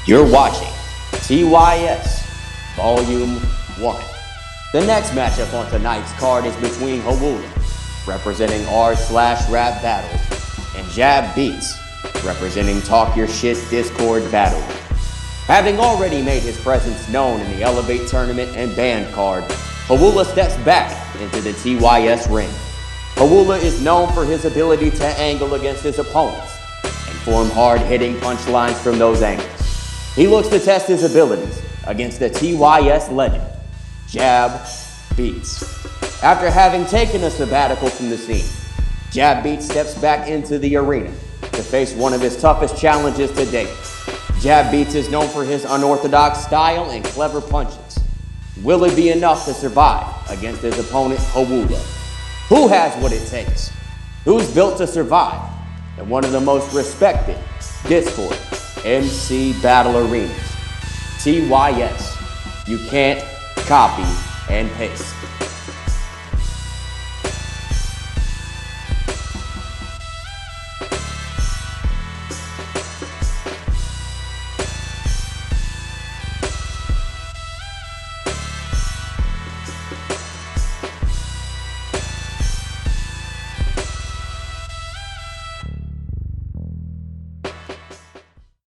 You're watching TYS Volume 1. The next matchup on tonight's card is between Hwula, representing r/rap battles, and Jab Beats, representing Talk Your Shit Discord battle. Having already made his presence known in the Elevate tournament and band card, Hwula steps back into the TYS ring. Hwula is known for his ability to angle against his opponents and form hard-hitting punchlines from those angles. He looks to test his abilities against the TYS legend, Jab Beats. After having taken a sabbatical from the scene, Jab Beats steps back into the arena to face one of his toughest challenges to date. Jab Beats is known for his unorthodox style and clever punches. Will it be enough to survive against his opponent, Hwula? Who has what it takes? Who's built to survive in one of the most respected Discord MC battle arenas? TYS. You can't copy and paste.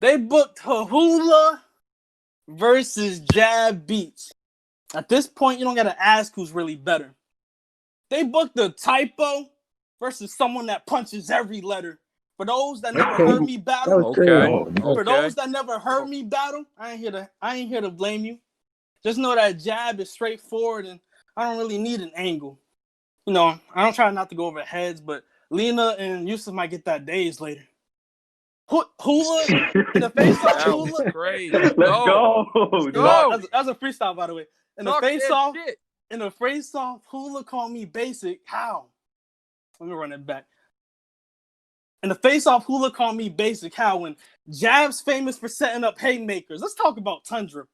They booked Hwula versus Jab Beats. At this point, you don't gotta ask who's really better. They booked the typo versus someone that punches every letter. For those that never heard me battle, for those that never heard me battle, I ain't here to blame you. Just know that Jab is straightforward, and I don't really need an angle. You know, I don't try not to go over heads, but Lena and Yusuf might get that days later. Hwula in the face off. Hwula, great. Let's go. That's a freestyle, by the way. In the face off, Hwula called me basic. How? Let me run it back. In the face off, Hwula called me basic. How? When Jab's famous for setting up haymakers. Let's talk about Tundra.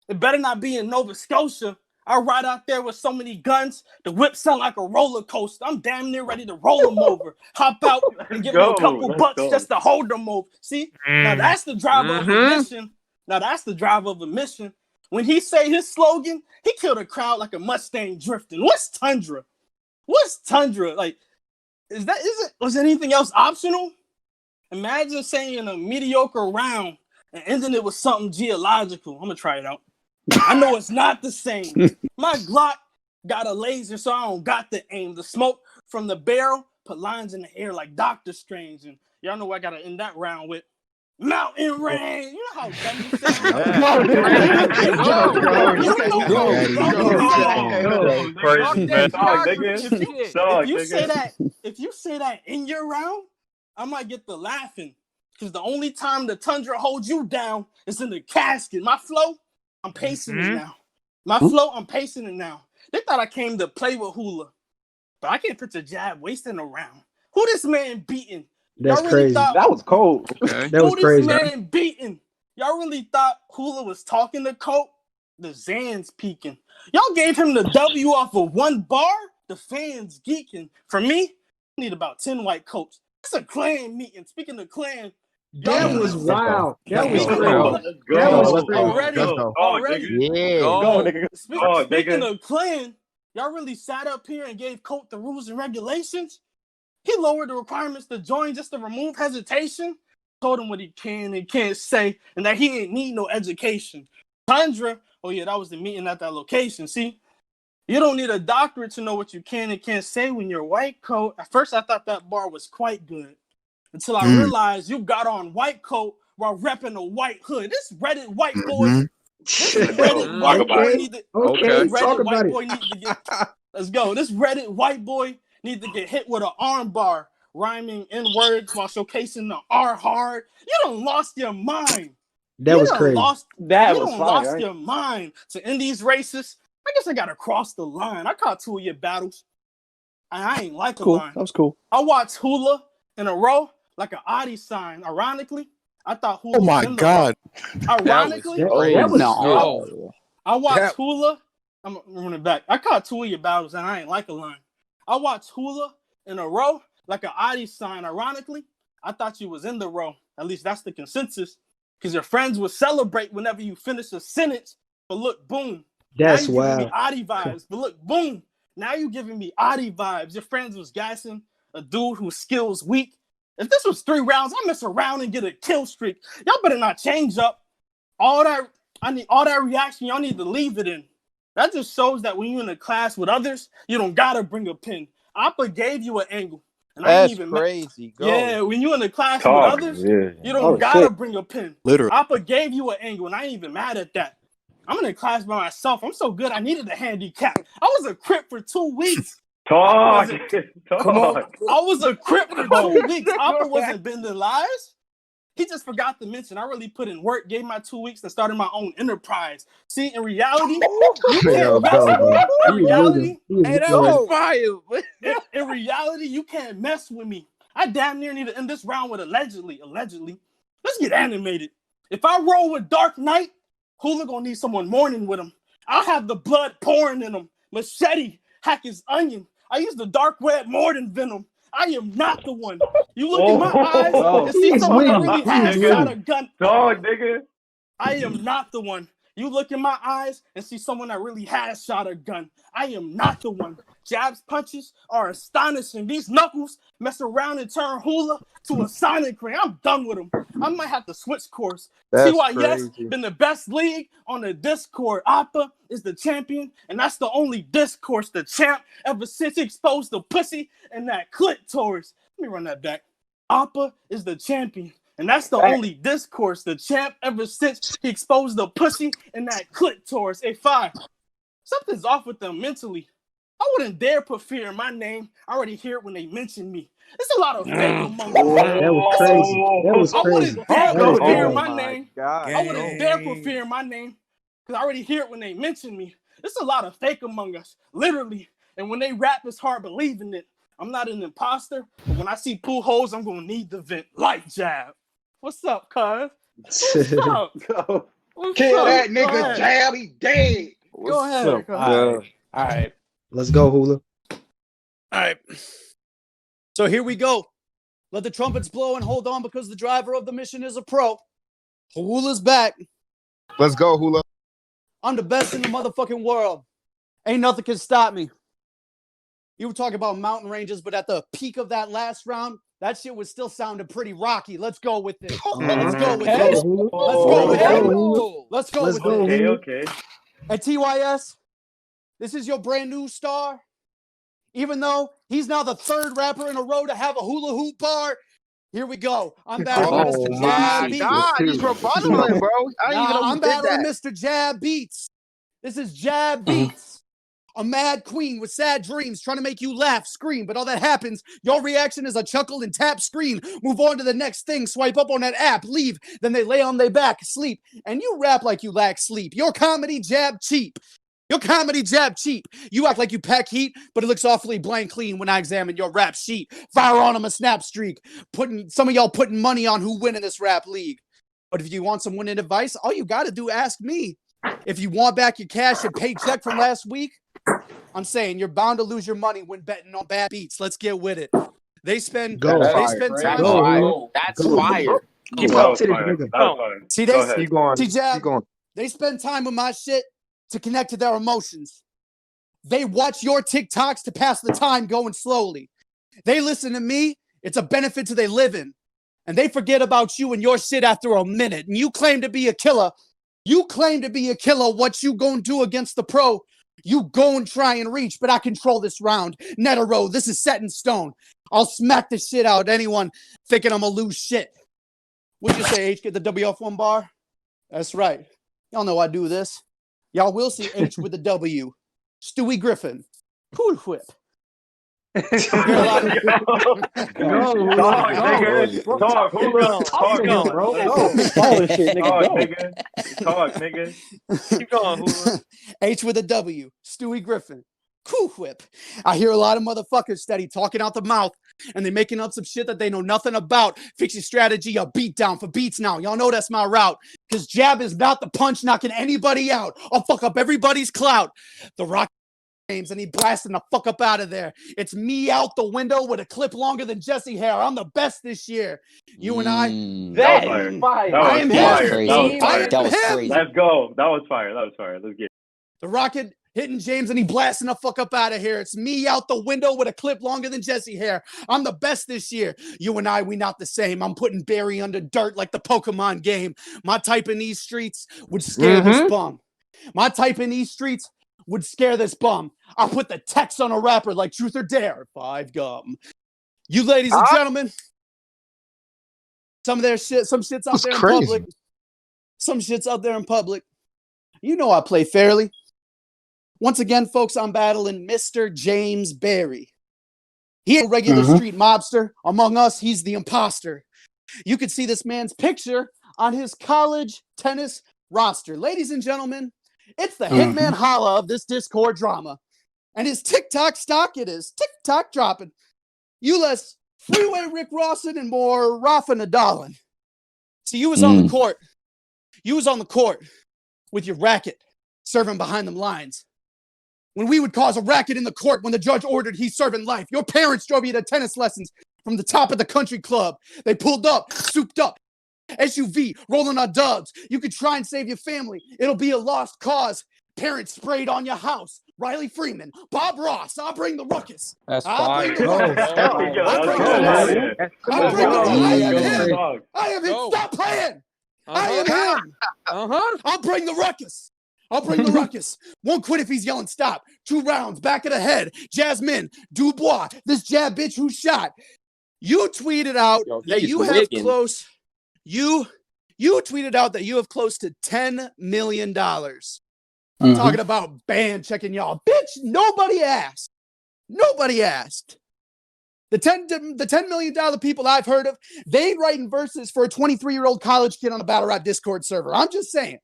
It better not be in Nova Scotia. I ride out there with so many guns, the whip sound like a roller coaster. I'm damn near ready to roll them over. Hop out and give them a couple bucks just to hold them over. See? Now that's the driver of a mission. Now that's the driver of a mission. When he say his slogan, he killed a crowd like a Mustang drifting. What's Tundra? What's Tundra? Like, was anything else optional? Imagine saying a mediocre round and ending it with something geological. I'm gonna try it out. I know it's not the same. My Glock got a laser, so I don't got the aim. The smoke from the barrel put lines in the air like Doctor Strange. And y'all know what I got to end that round with. Mountain rain. You know how dumb you sound? If you say that in your round, I might get the laughing. Because the only time the Tundra holds you down is in the casket. My flow, I'm pacing it now. I'm pacing it now. They thought I came to play with Hwula, but I can't picture Jab wasting a round. Who this man beating? That's crazy. That was cold. Okay. That was crazy. Who this man beating? Y'all really thought Hwula was talking to Colt? The Zan's peeking. Y'all gave him the W off of one bar? The fans geeking. For me, I need about 10 white coats. It's a clan meeting. Speaking of clan, that was wild. That was crazy. Already. Speaking of clan, y'all really sat up here and gave Colt the rules and regulations? He lowered the requirements to join just to remove hesitation. Told him what he can and can't say, and that he ain't need no education. Tundra, oh yeah, that was the meeting at that location. See, you don't need a doctorate to know what you can and can't say when you're white coat. At first, I thought that bar was quite good. Until I realized you got on white coat while repping a white hood. This Reddit white boy, this Reddit white boy need to. Let's go. This Reddit white boy need to get hit with an arm bar, rhyming in words while showcasing the R hard. You done lost your mind. That was crazy. Lost your mind to end these races. I guess I gotta cross the line. I caught 2 of your battles. And I ain't like a line. That was cool. I watched Hwula in a row like an Oddie sign. Ironically, I thought Hwula was in the row. Ironically, I watched Hwula. I'm running back. I caught 2 of your battles and I ain't like a line. I watched Hwula in a row like an Oddie sign. Ironically, I thought you was in the row. At least that's the consensus. Because your friends would celebrate whenever you finish a sentence. But look, boom. That's now you giving me wild. Adi vibes. But look, boom. Now you giving me Adi vibes. Your friends was gassing a dude whose skills weak. If this was 3 rounds, I mess around and get a kill streak. Y'all better not change up. I need all that reaction. Y'all need to leave it in. That just shows that when you're in a class with others, you don't gotta bring a pen. Oppa gave you an angle. And I ain't even crazy. Yeah, when you in a class with others, you don't gotta bring a pen. Literally. Appa gave you an angle, and I ain't even mad at that. I'm in a class by myself. I'm so good, I needed a handicap. I was a crip for 2 weeks. Talk. I was a crip for 2 weeks. Appa wasn't bending lies. He just forgot to mention I really put in work, gave my 2 weeks, and started my own enterprise. See, in reality, you can't mess with me. In reality, Hey, that was fire. in reality, you can't mess with me. I damn near need to end this round with allegedly. Let's get animated. If I roll with Dark Knight, Hwula gonna need someone mourning with him. I'll have the blood pouring in him. Machete, hack his onion. I use the dark web more than venom. I am not the one. You look in my eyes and see someone that really has shot a gun. Dog, nigga. I am not the one. You look in my eyes and see someone that really has shot a gun. I am not the one. Jab's punches are astonishing. These knuckles mess around and turn Hwula to a Sonic ring. I'm done with them. I might have to switch course. TYS been the best league on the Discord. Appa is the champion, and that's the only discourse the champ ever since he exposed the pussy and that clitoris. Let me run that back. Appa is the champion. And that's the only discourse the champ ever since he exposed the pussy and that clitoris. Hey, 5. Something's off with them mentally. I wouldn't dare put fear in my name. I already hear it when they mention me. There's a lot of fake among us. That was crazy. That was I crazy. wouldn't dare put fear in Oh my my name. God. I wouldn't dare put fear in my name because I already hear it when they mention me. There's a lot of fake among us, literally. And when they rap, it's hard believing it. I'm not an imposter, but when I see pool holes, I'm going to need the vent. Light jab. What's up, cuz? What's up? Kill that nigga Jab, he dead. Go ahead, cuz. All right. Let's go, Hwula. All right. So here we go. Let the trumpets blow and hold on because the driver of the mission is a pro. Hwula's back. Let's go, Hwula. I'm the best in the motherfucking world. Ain't nothing can stop me. You were talking about mountain ranges, but at the peak of that last round, that shit was still sounding pretty rocky. Let's go with it. Let's go with it. Let's go with it. Okay. And TYS, this is your brand new star. Even though he's now the 3rd rapper in a row to have a hula hoop bar. Here we go. I'm battling Mr. Jab Beats. God, he's rebuttaling, bro. I'm battling Mr. Jab Beats. This is Jab Beats. A mad queen with sad dreams trying to make you laugh, scream. But all that happens, your reaction is a chuckle and tap screen. Move on to the next thing, swipe up on that app, leave. Then they lay on their back, sleep. And you rap like you lack sleep. Your comedy jab cheap. Your comedy jab cheap. You act like you pack heat, but it looks awfully blank clean when I examine your rap sheet. Fire on him a snap streak. Some of y'all putting money on who win in this rap league. But if you want some winning advice, all you got to do, ask me. If you want back your cash and paycheck from last week, I'm saying you're bound to lose your money when betting on bad beats. Let's get with it. They spend time. That's fire. See, Jab, they spend time with my shit to connect to their emotions. They watch your TikToks to pass the time going slowly. They listen to me. It's a benefit to their living. And they forget about you and your shit after a minute. And you claim to be a killer. What you gonna do against the pro? You go and try and reach, but I control this round. Netero, this is set in stone. I'll smack the shit out anyone thinking I'm gonna lose shit. What'd you say, H? Get the WF1 bar? That's right. Y'all know I do this. Y'all will see H with the W. Stewie Griffin. Pool whip. Keep going, Hwula. H with a W. Stewie Griffin. Cool whip. I hear a lot of motherfuckers steady talking out the mouth and they making up some shit that they know nothing about. Fix your strategy, a beat down for beats now. Y'all know that's my route. Because Jab is not the punch knocking anybody out. I'll fuck up everybody's clout. The Rock James, and he blasting the fuck up out of there. It's me out the window with a clip longer than Jesse hair. I'm the best this year. You and I. That was fire. That I am was him. fire. Crazy. That was fire. That was crazy. Let's go. That was fire. That was fire. Let's get it. The Rocket hitting James and he blasting the fuck up out of here. It's me out the window with a clip longer than Jesse hair. I'm the best this year. You and I, we not the same. I'm putting Barry under dirt like the Pokemon game. My type in these streets would scare this bum. My type in these streets would scare this bum. I'll put the text on a rapper like Truth or Dare. 5 gum. You ladies and gentlemen, some shit's out there in public. Some shit's out there in public. You know I play fairly. Once again, folks, I'm battling Mr. James Barry. He ain't a regular street mobster. Among us, he's the imposter. You could see this man's picture on his college tennis roster. Ladies and gentlemen, it's the Hitman Hwula of this Discord drama. And his TikTok stock, it is TikTok dropping. You less Freeway Rick Rawson and more Rafa Nadalin. So you was on the court. You was on the court with your racket serving behind them lines. When we would cause a racket in the court when the judge ordered he's serving life. Your parents drove you to tennis lessons from the top of the country club. They pulled up, souped up, SUV, rolling on dubs. You could try and save your family. It'll be a lost cause. Parents sprayed on your house. Riley Freeman, Bob Ross, I'll bring the ruckus. That's I'll bring the fire. ruckus. I am him. Stop playing. I am him. I'll bring the ruckus. I'll bring the ruckus. Won't quit if he's yelling stop. 2 rounds, back of the head. Jasmine, Dubois, this jab bitch who shot. You tweeted out that you have close. You tweeted out that you have close to $10 million. I'm talking about band checking y'all. Bitch, nobody asked. Nobody asked. The $10 million people I've heard of, they ain't writing verses for a 23-year-old college kid on a battle rap Discord server. I'm just saying.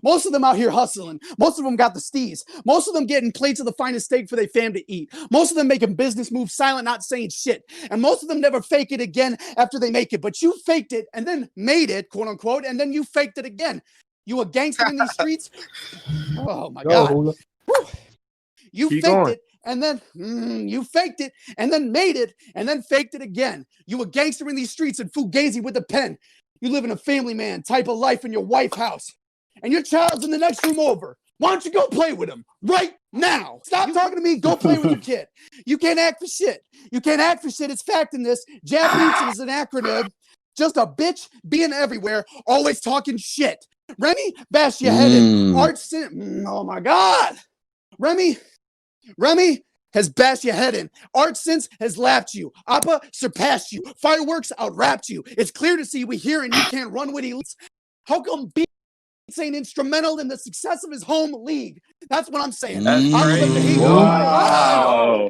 Most of them out here hustling. Most of them got the steez. Most of them getting plates of the finest steak for their fam to eat. Most of them making business moves silent, not saying shit. And most of them never fake it again after they make it. But you faked it and then made it, quote unquote, and then you faked it again. You a gangster in these streets? Oh my God. You faked it and then you faked it and then made it and then faked it again. You a gangster in these streets and fugazi with a pen. You live in a family man type of life in your wife's house. And your child's in the next room over. Why don't you go play with him right now? Stop talking to me. Go play with your kid. You can't act for shit. You can't act for shit. It's fact in this. Jab Beats is an acronym. Just a bitch being everywhere, always talking shit. Remy, bash your head in. Oh my God. Remy has bashed your head in. Art Sense has lapped you. Oppa surpassed you. Fireworks out-rapped you. It's clear to see we hear and you can't run with elites. How come Beats ain't instrumental in the success of his home league? That's what I'm saying. Wow.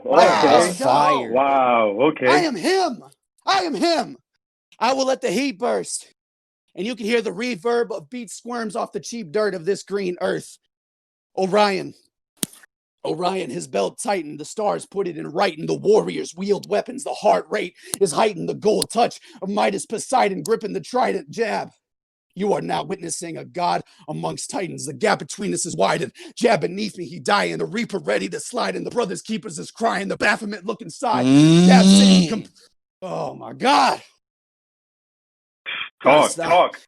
That's fire. Wow. Okay. I am him. I will let the heat burst. And you can hear the reverb of beat squirms off the cheap dirt of this green earth. Orion, his belt tightened. The stars put it in writing. The warriors wield weapons. The heart rate is heightened. The gold touch of Midas Poseidon gripping the trident jab. You are now witnessing a god amongst titans. The gap between us is widened. Jab beneath me, he dying. The reaper ready to slide in. The brothers keepers is crying. The Baphomet look inside. Jab sitting. Oh my God. Talk.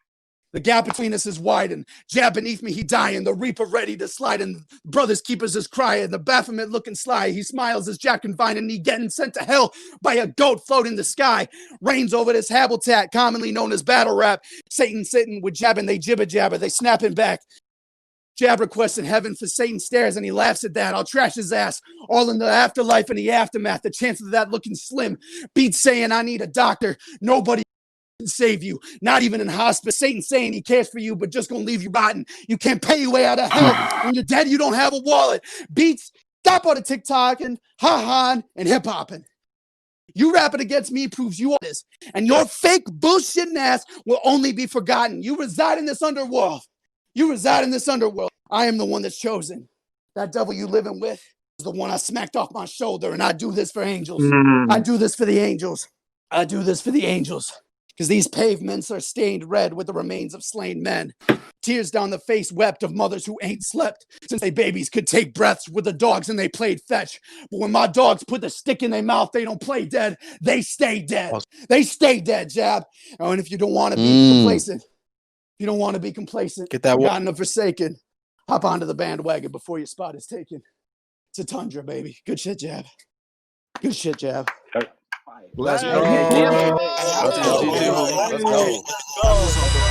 The gap between us is widened. Jab beneath me, he dying. The reaper ready to slide in. Brothers keepers is crying. The Baphomet looking sly. He smiles as Jack confined and he getting sent to hell by a goat floating in the sky. Reigns over this habitat, commonly known as battle rap. Satan sitting with jabbing, they jibber jabber, they snapping back. Jab requesting heaven for Satan stares and he laughs at that. I'll trash his ass all in the afterlife and the aftermath. The chances of that looking slim. Beats saying I need a doctor. Nobody can save you, not even in hospice. Satan saying he cares for you, but just gonna leave you rotten. You can't pay your way out of hell. When you're dead, you don't have a wallet. Beats, stop all the TikTok and ha-ha and hip-hopping. You rapping against me proves you are this. And your fake bullshitting ass will only be forgotten. You reside in this underworld. I am the one that's chosen. That devil you living with is the one I smacked off my shoulder, and I do this for angels. I do this for the angels. Because these pavements are stained red with the remains of slain men. Tears down the face wept of mothers who ain't slept since they babies could take breaths with the dogs and they played fetch. But when my dogs put the stick in their mouth, they don't play dead. They stay dead. They stay dead, Jab. Oh, and if you don't want to be complacent, you don't want to be complacent, Get that forgotten or forsaken, hop onto the bandwagon before your spot is taken. It's a tundra, baby. Good shit, Jab. Good shit, Jab. Let's go. Hey, Let's go. Let's go.